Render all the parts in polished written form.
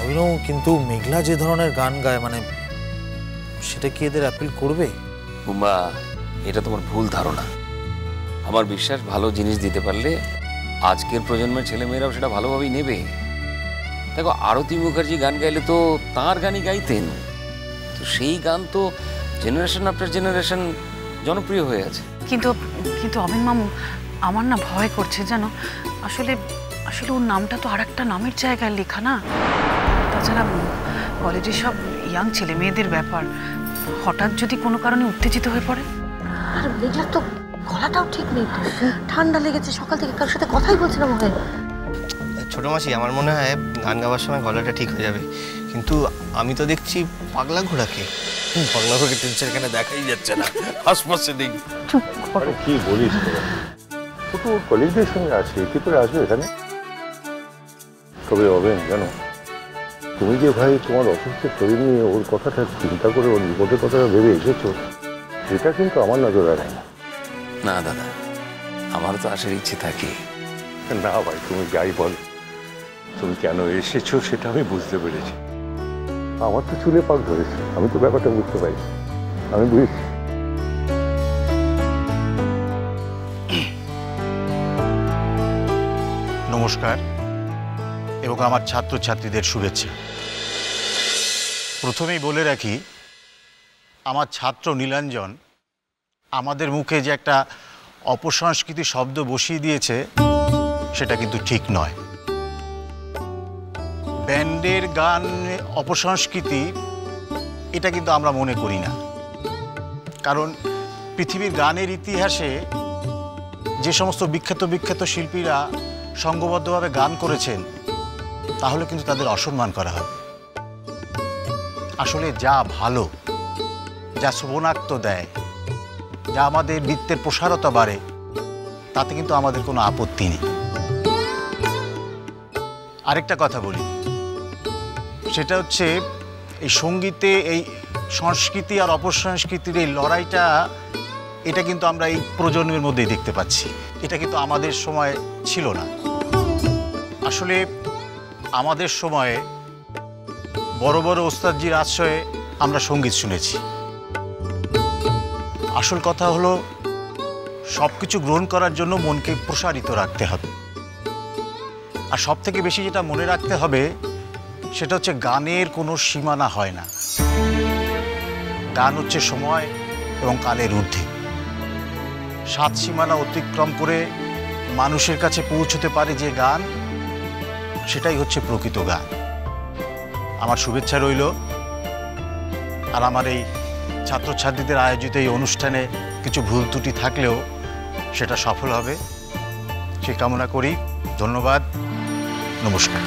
অভিনব, কিন্তু মেঘলা যে ধরনের গান গায়, মানে সেটা কি এদের অ্যাপিল করবে? বুম্বা, এটা তোমার ভুল ধারণা। আমার বিশ্বাস ভালো জিনিস দিতে পারলে আজকের প্রজন্মের ছেলেমেয়েরাও সেটা ভালোভাবেই নেবে। দেখো, আরতি মুখার্জি গান গাইলে তো তাঁর গানই গাইতেন, তো সেই গান তো জেনারেশন আফটার জেনারেশন জনপ্রিয় হয়ে আছে। কিন্তু কিন্তু অবিন মামু, আমার না ভয় করছে জানো। আসলে আসলে ওর নামটা তো আর একটা নামের জায়গায় লেখা না। তাছাড়া কলেজে সব ইয়াং ছেলে মেয়েদের ব্যাপার, হঠাৎ যদি কোনো কারণে উত্তেজিত হয়ে পড়ে। আর মেঘলা তো গলাটাও ঠিক নেই, ঠান্ডা লেগেছে, সকাল থেকে কারোর সাথে কথাই বলছে না মনে হয়। ছোট মাসি, আমার মনে হয় গান গাওয়ার সময় গলাটা ঠিক হয়ে যাবে, কিন্তু আমি তো দেখছি পাগলা ঘোড়াকে। পাগলা ঘোড়াকে টেনশন এখানে দেখাই যাচ্ছে না, আশপাশে নেই। আরে কি বলিস তোরা? ও তো কলিগদের সঙ্গে আছে, কি করে আসবে এখানে? তবে অবেন, জানো, তুমি যে ভাই তোমার অসুস্থ শরীর নিয়ে ওর কথাটা চিন্তা করে ওর বিপদের কথাটা ভেবে এসেছো, এটা কিন্তু আমার নজরে নেই। না দাদা, আমারও তো আসার ইচ্ছে থাকে। না ভাই, তুমি যাই বল, তুমি কেন এসেছো সেটা আমি বুঝতে পেরেছি। আমার তো চুলে পাক ধরেছে, আমি তো ব্যাপারটা বুঝতে পারি, আমি বুঝেছি। নমস্কার এবং আমার ছাত্রছাত্রীদের শুভেচ্ছা। প্রথমেই বলে রাখি, আমার ছাত্র নীলাঞ্জন আমাদের মুখে যে একটা অপসংস্কৃতি শব্দ বসিয়ে দিয়েছে, সেটা কিন্তু ঠিক নয়। ব্যান্ডের গান অপসংস্কৃতি, এটা কিন্তু আমরা মনে করি না। কারণ পৃথিবীর গানের ইতিহাসে যে সমস্ত বিখ্যাত বিখ্যাত শিল্পীরা সংঘবদ্ধভাবে গান করেছেন, তাহলে কিন্তু তাদের অসম্মান করা হবে। আসলে যা ভালো, যা শোভনাক্ত দেয়, যা আমাদের বৃত্তের প্রসারতা বাড়ে, তাতে কিন্তু আমাদের কোনো আপত্তি নেই। আরেকটা কথা বলি, সেটা হচ্ছে এই সঙ্গীতে এই সংস্কৃতি আর অপসংস্কৃতির এই লড়াইটা, এটা কিন্তু আমরা এই প্রজন্মের মধ্যেই দেখতে পাচ্ছি। এটা কিন্তু আমাদের সময় ছিল না। আসলে আমাদের সময়ে বড় বড় ওস্তাদজির আশ্রয়ে আমরা সঙ্গীত শুনেছি। আসল কথা হলো, সব কিছু গ্রহণ করার জন্য মনকে প্রসারিত রাখতে হবে। আর সব থেকে বেশি যেটা মনে রাখতে হবে, সেটা হচ্ছে গানের কোনো সীমানা হয় না। গান হচ্ছে সময় এবং কালের ঊর্ধ্বে। 7 সীমানা অতিক্রম করে মানুষের কাছে পৌঁছতে পারে যে গান, সেটাই হচ্ছে প্রকৃত গান। আমার শুভেচ্ছা রইল। আর আমার এই ছাত্রছাত্রীদের আয়োজিত এই অনুষ্ঠানে কিছু ভুল ত্রুটি থাকলেও সেটা সফল হবে, সে কামনা করি। ধন্যবাদ, নমস্কার।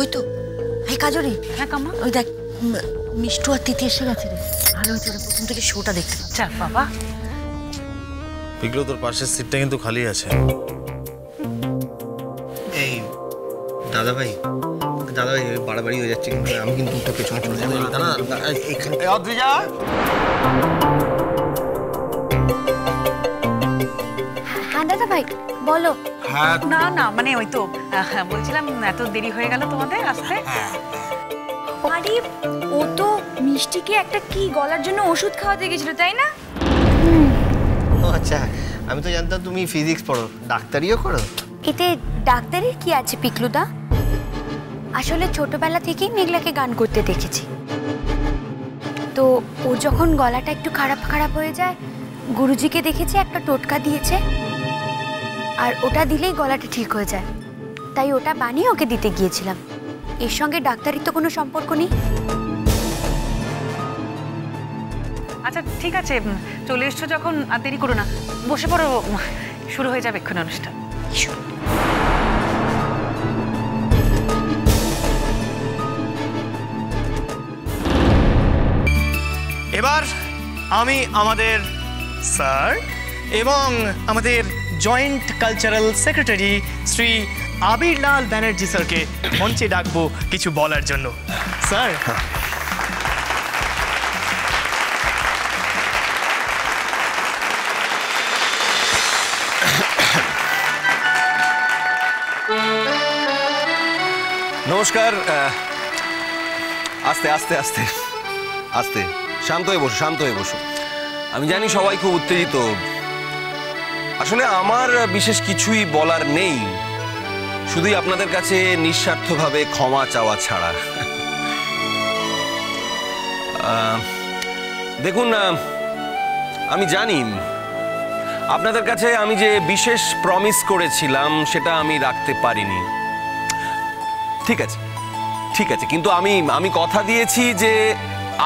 ওই তো, এই কাজরি। হ্যাঁ কাম্মা, ওই দেখ, মিষ্টু আর তিথি এসে গেছে রে। ভালো হয়েছে, ওরা প্রথম থেকে শোটা দেখতে পাচ্ছে। যাক বাবা। পিগলো, তোর পাশের সিটটা কিন্তু খালি আছে। এই দাদাভাই, দাদাভাই বাড়াবাড়ি হয়ে যাচ্ছে, কিন্তু আমি কিন্তু উঠে পেছনে চলে যাবো। এখানে হ্যাঁ দাদা ভাই, বলো। না না, মানে ওই তো বলছিলাম, এত দেরি হয়ে গেল তোমাদের আসতে। আরে ও তো মিষ্টিকে একটা কি গলার জন্য ওষুধ খাওয়াতে গেছিল, তাই না? ও আচ্ছা, আমি তো জানতাম তুমি ফিজিক্স পড়ো, ডাক্তারিও করো। এতে ডাক্তারের কি আছে পিকলুদা? আসলে ছোটবেলা থেকেই মেঘলাকে গান করতে দেখেছি। তো ও যখন গলাটা একটু খারাপ খারাপ হয়ে যায়, গুরুজিকে দেখেছি একটা টোটকা দিয়েছে, আর ওটা দিলেই গলাটা ঠিক হয়ে যায়। তাই ওটা বানিয়ে ওকে দিতে গিয়েছিলাম। এর সঙ্গে ডাক্তারির তো কোনো সম্পর্ক নেই। আচ্ছা ঠিক আছে, চলে এসছো যখন আর দেরি করো না, বসে পড়ো, শুরু হয়ে যাবে এক্ষুনি অনুষ্ঠান। এবার আমি আমাদের স্যার এবং আমাদের joint cultural secretary Shri Abirlal Banerjee স্যারকে মঞ্চে ডাকবো কিছু বলার জন্য। স্যার। নমস্কার। আস্তে আস্তে আস্তে আস্তে, শান্ত হয়ে বসো, শান্ত হয়ে বসো। আমি জানি সবাই খুব উত্তেজিত। আসলে আমার বিশেষ কিছুই বলার নেই, শুধুই আপনাদের কাছে নিঃস্বার্থভাবে ক্ষমা চাওয়া ছাড়া। দেখুন, আমি জানি আপনাদের কাছে আমি যে বিশেষ প্রমিস করেছিলাম সেটা আমি রাখতে পারিনি। ঠিক আছে, ঠিক আছে, কিন্তু আমি কথা দিয়েছি যে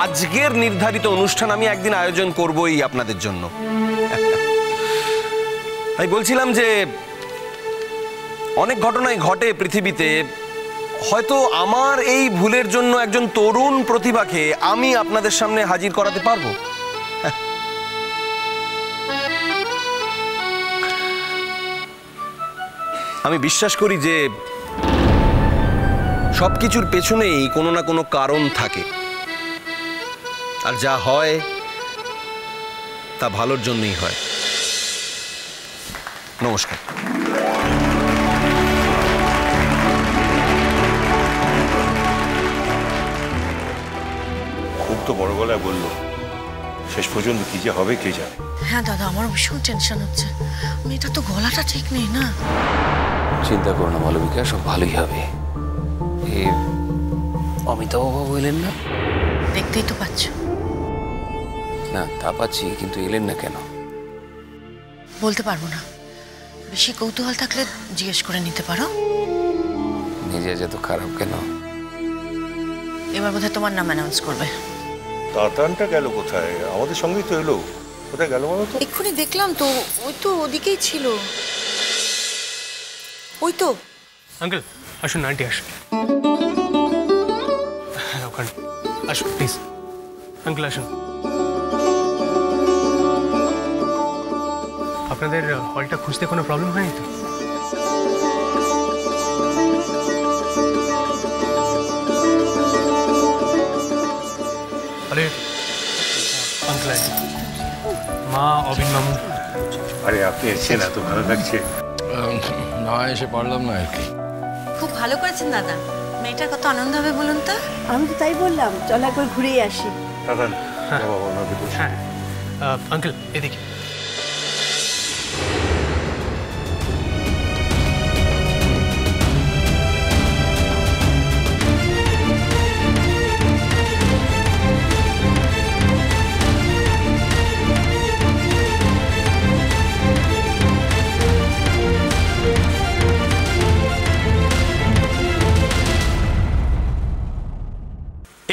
আজকের নির্ধারিত অনুষ্ঠান আমি একদিন আয়োজন করবই আপনাদের জন্য। তাই বলছিলাম যে অনেক ঘটনাই ঘটে পৃথিবীতে, হয়তো আমার এই ভুলের জন্য একজন তরুণ প্রতিভাকে আমি আপনাদের সামনে হাজির করাতে পারবো। আমি বিশ্বাস করি যে সবকিছুর পেছনেই কোনো না কোনো কারণ থাকে, আর যা হয় তা ভালোর জন্যই হয়। নমস্কার। খুব তো বড় গলায় বললো, শেষ পর্যন্ত কি যে হবে কে জানে। হ্যাঁ দাদা, আমার ভীষণ টেনশন হচ্ছে। মেয়েটা তো গলাটা ঠিক নেই না। চিন্তা করো না মালবিকা, সব ভালোই হবে। অমিতাভ বাবু এলেন না? দেখতেই তো পাচ্ছ। না তা পাচ্ছি, কিন্তু এলেন না কেন? বলতে পারবো না। বেশি কৌতূহল থাকলে জিজ্ঞেস করে নিতে পারো। মেজাজ এত খারাপ কেন? এবার বোধহয় তোমার নাম অ্যানাউন্স করবে। তাতানটা গেল কোথায়? আমাদের সঙ্গেই তো এলো। কোথায় গেল বলো তো? এক্ষুনি দেখলাম তো, ওই তো ওদিকেই ছিল। ওই তো। আঙ্কেল আসুন, আন্টি আসুন। ওখানে আসুন প্লিজ। আঙ্কেল আসুন। আপনাদের হলটা খুঁজতে কোনো প্রবলেম হয়নি তো? আরে আঙ্কেল, মা, অবিন মামু। আরে আপনি এসেছেন, এত ভালো লাগছে। না এসে পারলাম না আর কি। খুব ভালো করেছেন দাদা। মেয়েটার কত আনন্দ হবে বলুন তো। আমি তো তাই বললাম, চল একবার ঘুরেই আসি। তাতান, হ্যাঁ হ্যাঁ, আঙ্কেল এদিকে।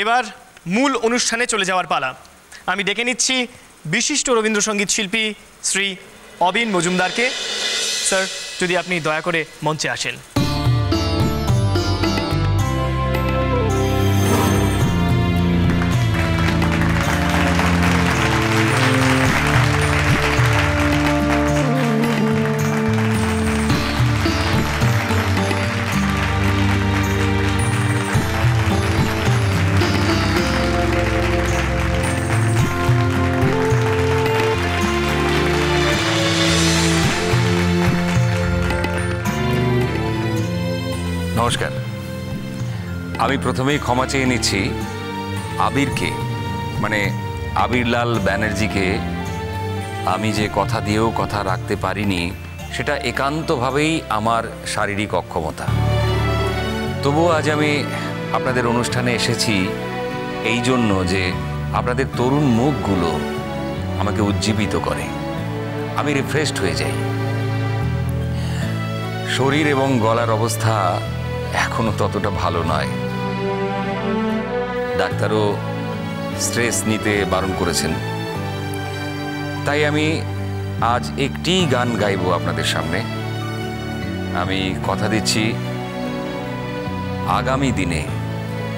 এবার মূল অনুষ্ঠানে চলে যাওয়ার পালা। আমি ডেকে নিচ্ছি বিশিষ্ট রবীন্দ্রসঙ্গীত শিল্পী শ্রী অবিন মজুমদারকে। স্যার, যদি আপনি দয়া করে মঞ্চে আসেন। নমস্কার। আমি প্রথমেই ক্ষমা চেয়ে নিচ্ছি আবিরকে, মানে আবিরলাল ব্যানার্জিকে। আমি যে কথা দিয়েও কথা রাখতে পারিনি, সেটা একান্তভাবেই আমার শারীরিক অক্ষমতা। তবুও আজ আমি আপনাদের অনুষ্ঠানে এসেছি এই জন্য যে আপনাদের তরুণ মুখগুলো আমাকে উজ্জীবিত করে, আমি রিফ্রেশড হয়ে যাই। শরীর এবং গলার অবস্থা এখনো ততটা ভালো নয়। ডাক্তারও স্ট্রেস নিতে বারণ করেছেন। তাই আমি আজ একটি গান গাইব আপনাদের সামনে। আমি কথা দিচ্ছি আগামী দিনে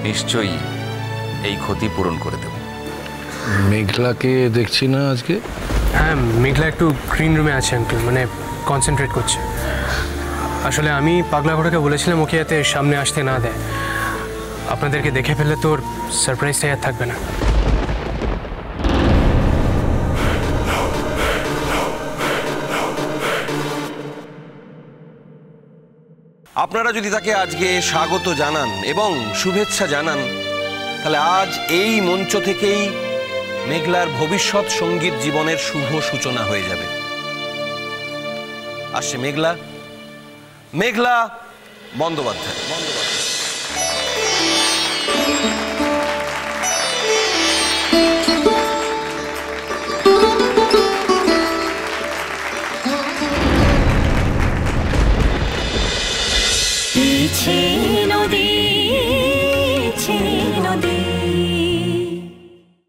নিশ্চয়ই এই ক্ষতি পূরণ করে দেব। মেঘলাকে দেখছি না আজকে। হ্যাঁ, মেঘলা একটু গ্রিন রুমে আছে আঙ্কেল, মানে কনসেন্ট্রেট করছে। আসলে আমি পাগলা ঘোড়াকে বলেছিলাম ওকে যাতে সামনে আসতে না দেয়। আপনাদেরকে দেখে ফেললে তোর সারপ্রাইজটাই আর থাকবে না। আপনারা যদি তাকে আজকে স্বাগত জানান এবং শুভেচ্ছা জানান, তাহলে আজ এই মঞ্চ থেকেই মেঘলার ভবিষ্যৎ সঙ্গীত জীবনের শুভ সূচনা হয়ে যাবে। আসছে মেঘলা বন্দ্যোপাধ্যায়।